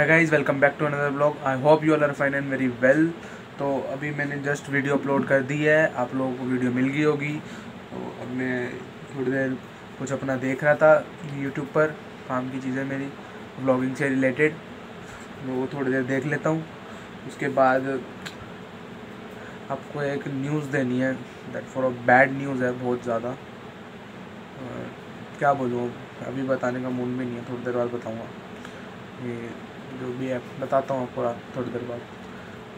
Hi guys, welcome back to another blog. I hope you all are fine and very well. तो अभी मैंने just video upload कर दी है, आप लोगों को वीडियो मिल गई होगी। तो अब मैं थोड़ी देर कुछ अपना देख रहा था यूट्यूब पर, काम की चीज़ें मेरी ब्लॉगिंग से रिलेटेड, वो थोड़ी देर देख लेता हूँ। उसके बाद आपको एक न्यूज़ देनी है, that for a bad news है बहुत ज़्यादा। क्या बोलूँ, अभी बताने का मूड में नहीं है, थोड़ी देर बाद बताऊँगा। ये जो भी है बताता हूँ आपको थोड़ी देर बाद।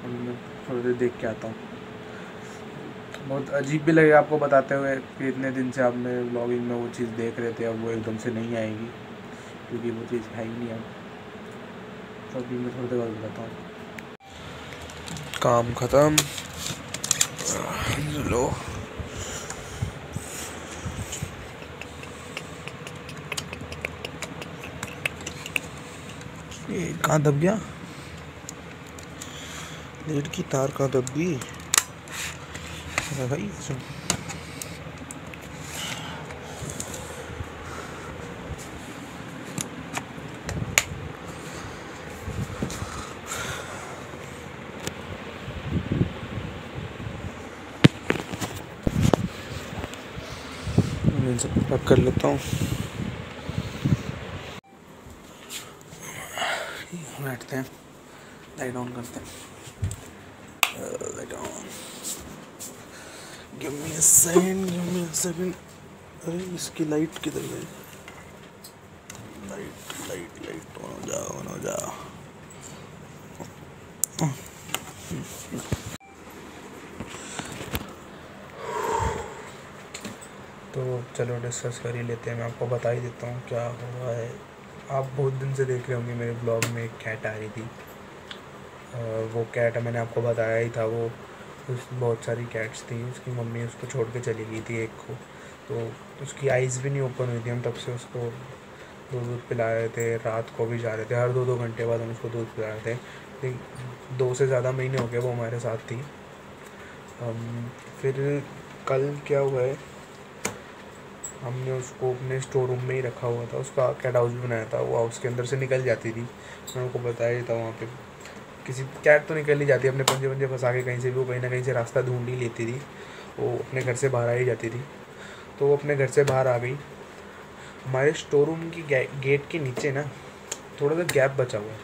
मैं थोड़ी देर देख के आता हूँ। बहुत अजीब भी लगेगा आपको बताते हुए कि इतने दिन से आप में व्लॉगिंग में वो चीज़ देख रहे थे, अब वो एकदम से नहीं आएगी, क्योंकि वो चीज़ है ही नहीं अब। तो अभी मैं थोड़ी देर बाद बताता हूँ। काम ख़त्म, लो ये कहाँ दब गया, लेट की तार कहाँ दब गई भाई। सुन, मैं सब पैक कर लेता हूँ। बैठते हैं, लाइट ऑन करते हैं। Light on, give me a second. अरे इसकी लाइट किधर गई? लाइट लाइट लाइट ऑन हो जा। तो चलो डिस्कस कर ही लेते हैं। मैं आपको बता ही देता हूँ क्या हुआ है। आप बहुत दिन से देख रहे होंगे मेरे ब्लॉग में एक कैट आ रही थी। वो कैट मैंने आपको बताया ही था, वो बहुत सारी कैट्स थी। उसकी मम्मी उसको छोड़ के चली गई थी एक को, तो उसकी आइज़ भी नहीं ओपन हुई थी। हम तब से उसको दूध पिला रहे थे, रात को भी जा रहे थे, हर 2-2 घंटे बाद हम उसको दूध पिला रहे थे। लेकिन 2 से ज़्यादा महीने हो गए वो हमारे साथ थी। फिर कल क्या हुआ है, हमने उसको अपने स्टोर रूम में ही रखा हुआ था। उसका कैट हाउस भी बनाया था, वो हाउस के अंदर से निकल जाती थी। मैं उनको बताया ही था, वहाँ पे किसी कैट तो निकल ही जाती है, अपने पंजे पंजे फंसा के कहीं से भी वो कहीं ना कहीं से रास्ता ढूंढ ही लेती थी। वो अपने घर से बाहर आ ही जाती थी। तो वो अपने घर से बाहर आ गई। हमारे स्टोर रूम की गेट के नीचे ना थोड़ा सा गैप बचा हुआ है,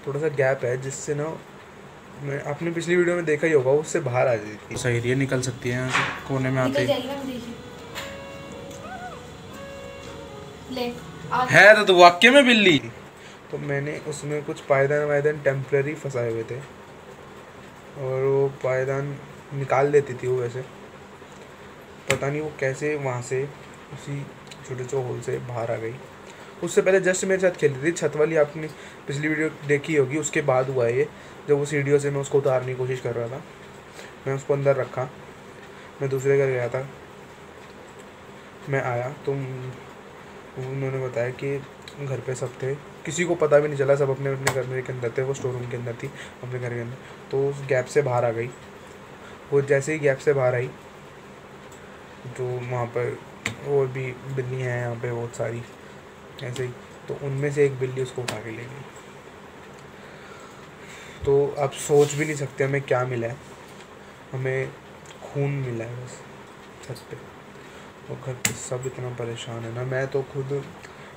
थोड़ा सा गैप है, जिससे ना मैं आपने पिछली वीडियो में देखा ही होगा, उससे बाहर आ जाती थी। सही रही, निकल सकती है यहाँ से, कोने में आते है। तो वाक्य में बिल्ली, तो मैंने उसमें कुछ पायदान वायदान टेम्प्रेरी फंसाए हुए थे, और वो पायदान निकाल देती थी वो। वैसे पता नहीं वो कैसे वहाँ से उसी छोटे छोटे होल से बाहर आ गई। उससे पहले जस्ट मेरे साथ खेलती थी छत वाली, आपने पिछली वीडियो देखी होगी। उसके बाद हुआ ये, जब वो सीढ़ियों से मैं उसको उतारने की कोशिश कर रहा था, मैं उसको अंदर रखा, मैं दूसरे घर गया था, मैं आया तो उन्होंने बताया कि घर पे सब थे, किसी को पता भी नहीं चला, सब अपने अपने घर के अंदर थे। वो स्टोर रूम के अंदर थी, अपने घर के अंदर। तो उस गैप से बाहर आ गई। वो जैसे ही गैप से बाहर आई, तो वहाँ पर और भी बिल्ली हैं यहाँ पे बहुत सारी ऐसे ही, तो उनमें से एक बिल्ली उसको उठा के ले गई। तो आप सोच भी नहीं सकते हमें क्या मिला है। हमें खून मिला है बस छत पे, और घर पे सब इतना परेशान है ना। मैं तो खुद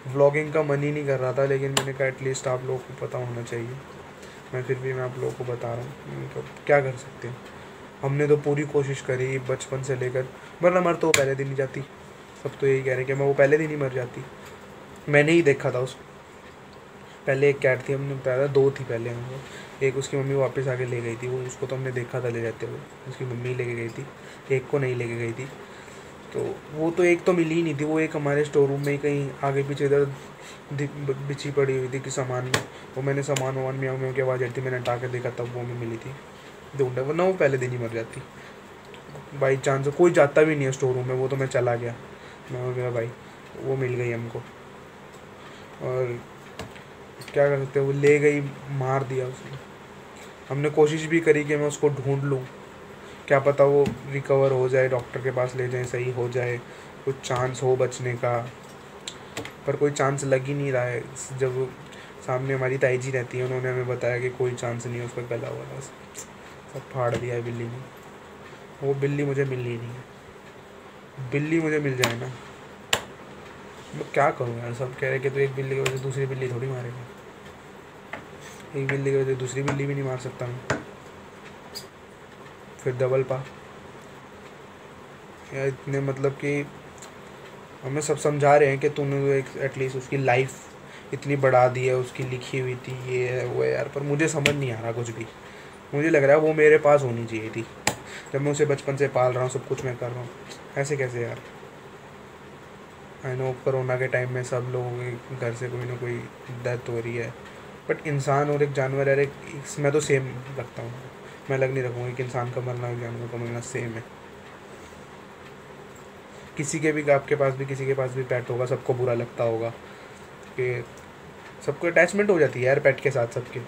व्लॉगिंग का मन ही नहीं कर रहा था, लेकिन मैंने कहा एटलीस्ट आप लोगों को पता होना चाहिए। फिर भी मैं आप लोगों को बता रहा हूँ, मतलब क्या कर सकते हैं। हमने तो पूरी कोशिश करी बचपन से लेकर, वरना मर तो पहले दिन ही जाती। सब तो यही कह रहे हैं कि मैं वो पहले दिन ही मर जाती। मैंने ही देखा था उसको। पहले एक कैट थी, हमने बताया था 2 थी पहले हमको। एक उसकी मम्मी वापस आके ले गई थी, वो उसको तो हमने देखा था ले जाते हुए, उसकी मम्मी लेके गई थी, एक को नहीं लेके गई थी। तो वो तो एक तो मिली ही नहीं थी, वो एक हमारे स्टोर रूम में ही कहीं आगे पीछे इधर बिछी पड़ी हुई थी कि सामान में। वो मैंने सामान वामान म्याऊं म्याऊं की आवाज़ आई थी, मैंने हटा के देखा तब वो हमें मिली थी। ढूंढा, वरना वो पहले दिन ही मर जाती। बाई चांस कोई जाता भी नहीं है स्टोर रूम में, वो तो मैं चला गया, मैं और मेरा भाई, वो मिल गई हमको। और क्या कर सकते, वो ले गई, मार दिया उसने। हमने कोशिश भी करी कि मैं उसको ढूंढ लूँ, क्या पता वो रिकवर हो जाए, डॉक्टर के पास ले जाएं, सही हो जाए, कुछ चांस हो बचने का, पर कोई चांस लग ही नहीं रहा है। जब सामने हमारी ताई जी रहती है, उन्होंने हमें बताया कि कोई चांस नहीं है, उसका गला हुआ बस सब फाड़ दिया है बिल्ली ने। वो बिल्ली मुझे मिलनी नहीं है, बिल्ली मुझे मिल जाए ना, मैं क्या करूँ यार। सब कह रहे कि तो एक बिल्ली की वजह से दूसरी बिल्ली थोड़ी मारेगा, एक बिल्ली की वजह से दूसरी बिल्ली भी नहीं मार सकता मैं, फिर डबल पा यार। इतने मतलब कि हमें सब समझा रहे हैं कि तूने तो एक एटलीस्ट उसकी लाइफ इतनी बढ़ा दी है, उसकी लिखी हुई थी, ये है वो है यार, पर मुझे समझ नहीं आ रहा कुछ भी। मुझे लग रहा है वो मेरे पास होनी चाहिए थी, जब मैं उसे बचपन से पाल रहा हूँ, सब कुछ मैं कर रहा हूँ, ऐसे कैसे यार। आई नो कोरोना के टाइम में सब लोगों के घर से कोई ना कोई डेथ हो रही है, बट इंसान और एक जानवर यार, एक मैं तो सेम रखता हूँ, मैं अलग नहीं रखूँगा। एक इंसान का मरना एक जानवर का मरना सेम है। किसी के भी, आपके पास भी किसी के पास भी पेट होगा, सबको बुरा लगता होगा कि सबको अटैचमेंट हो जाती है यार पेट के साथ। सबके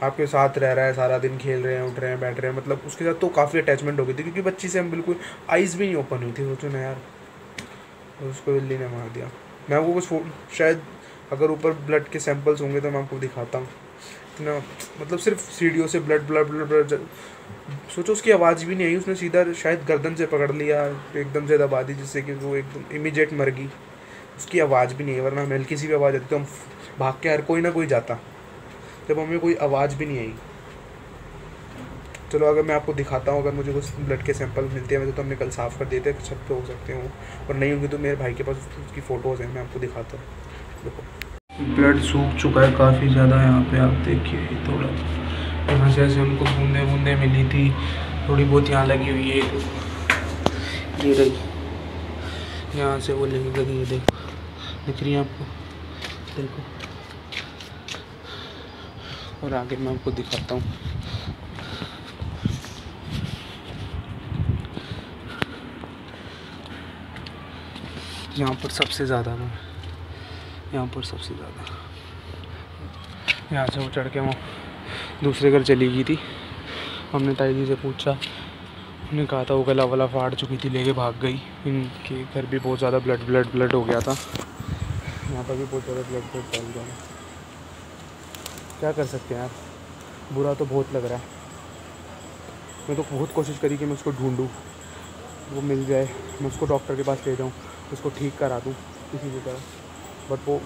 आपके साथ रह रहा है, सारा दिन खेल रहे हैं, उठ रहे हैं, बैठ रहे हैं, मतलब उसके साथ तो काफ़ी अटैचमेंट हो गई थी, क्योंकि बच्ची से हम बिल्कुल आइज़ भी नहीं ओपन हुई थी। सोचो ना यार, उसको बिल्ली ने मार दिया। मैं आपको कुछ शायद अगर ऊपर ब्लड के सैंपल्स होंगे तो मैं आपको दिखाता हूँ। इतना मतलब सिर्फ सीढ़ियों से ब्लड ब्लड ब्लड ब्लड, सोचो उसकी आवाज़ भी नहीं आई, उसने सीधा शायद गर्दन से पकड़ लिया, एकदम से दबा दी, जिससे कि वो एकदम इमीडिएट मर गई। उसकी आवाज़ भी नहीं है, वरना हमें हल्की सी भी आवाज़ आती तो हम भाग के हर कोई ना कोई जाता, जब हमें कोई आवाज़ भी नहीं आई। चलो अगर मैं आपको दिखाता हूँ, अगर मुझे कुछ ब्लड के सैंपल मिलते हैं वैसे तो हमने कल साफ़ कर देते हैं, छत पे हो सकते हैं वो, और नहीं होंगे तो मेरे भाई के पास उसकी फ़ोटोज़ हैं, मैं आपको दिखाता हूँ। देखो ब्लड सूख चुका है काफ़ी ज़्यादा, यहाँ पे आप देखिए थोड़ा, यहाँ से ऐसे उनको बूंदे बूंदे मिली थी, थोड़ी बहुत यहाँ लगी हुई है, ये रही, यहाँ से वो लगी है, देखो दिख रही है आपको, देखो। और आगे मैं आपको दिखाता हूँ, यहाँ पर सबसे ज़्यादा ना, यहाँ पर सबसे ज़्यादा, यहाँ से वो चढ़ के वो दूसरे घर चली गई थी। हमने ताई जी से पूछा, उन्होंने कहा था वो गला वाला फाड़ चुकी थी, लेके भाग गई। इनके घर भी बहुत ज़्यादा ब्लड हो गया था, यहाँ पर भी बहुत ज़्यादा ब्लड फैल गया। क्या कर सकते हैं यार, बुरा तो बहुत लग रहा है। मैं तो बहुत कोशिश करी कि मैं उसको ढूंढूं, वो मिल जाए, मैं उसको डॉक्टर के पास ले जाऊँ, उसको ठीक करा दूँ किसी भी तरह, बट वो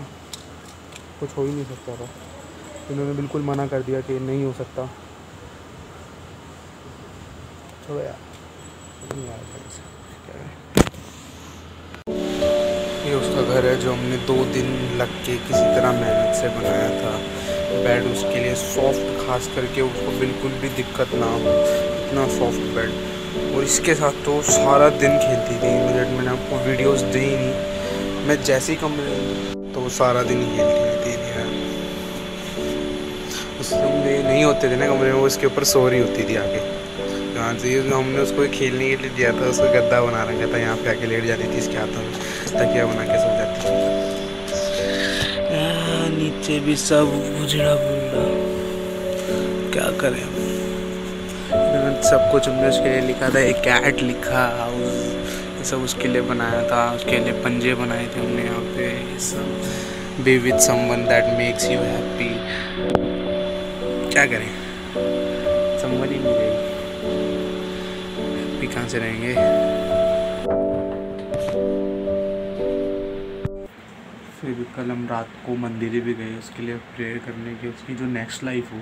कुछ हो ही नहीं सकता था। इन्होंने बिल्कुल मना कर दिया कि नहीं हो सकता। छोड़ो यार, नहीं यार क्या है। ये उसका घर है जो हमने 2 दिन लग के किसी तरह मेहनत से बनाया था। बेड उसके लिए सॉफ्ट, खास करके उसको बिल्कुल भी दिक्कत ना हो, इतना सॉफ्ट बेड। और इसके साथ तो सारा दिन खेलती थी, मैंने आपको वीडियोस दी ही नहीं। मैं जैसे ही कमरे तो वो सारा दिन ही खेलती रहती थी यार। उस कमरे नहीं होते थे ना कमरे में, वो इसके ऊपर सो रही होती थी आके। यहाँ से हमने उसको खेलने के लिए दिया था, उसको गद्दा बना रखा था, यहाँ पे आके लेट जाती थी इसके हाथों में, तकिया बना के सो जाती थी। नीचे भी सब उजड़ा बुजड़ा, क्या करें हम। सब कुछ हमने उसके लिए लिखा था, एक कैट लिखा, ये सब उसके लिए बनाया था, उसके लिए पंजे बनाए थे हमने यहाँ पे। ये सब be with someone that makes you happy, क्या करें, समवन ही नहीं रहेगी, हैप्पी कहाँ से रहेंगे। फिर कल हम रात को मंदिर भी गए उसके लिए प्रेयर करने के, उसकी जो नेक्स्ट लाइफ हो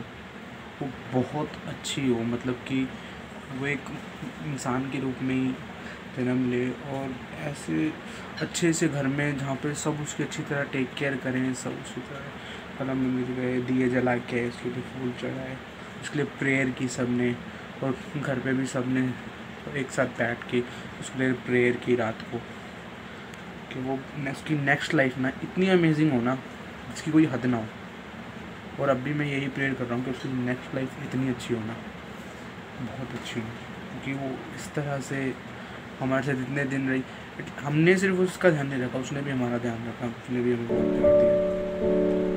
वो बहुत अच्छी हो, मतलब कि वो एक इंसान के रूप में ही जन्म ले, और ऐसे अच्छे से घर में जहाँ पे सब उसकी अच्छी तरह टेक केयर करें, सब उसकी तरह। कल हम मंदिर गए, दिए जला के उसके लिए फूल चढ़ाए, उसके लिए प्रेयर की सब ने, और घर पे भी सब ने एक साथ बैठ के उसके लिए प्रेयर की रात को, कि वो उसकी नेक्स्ट लाइफ ना इतनी अमेजिंग हो ना, जिसकी कोई हद ना हो। और अब भी मैं यही प्रेयर कर रहा हूँ कि उसकी नेक्स्ट लाइफ इतनी अच्छी हो ना, बहुत अच्छी हो, क्योंकि वो इस तरह से हमारे साथ इतने दिन रही। हमने सिर्फ उसका ध्यान नहीं रखा, उसने भी हमारा ध्यान रखा, उसने भी हमें बहुत प्यार दिया।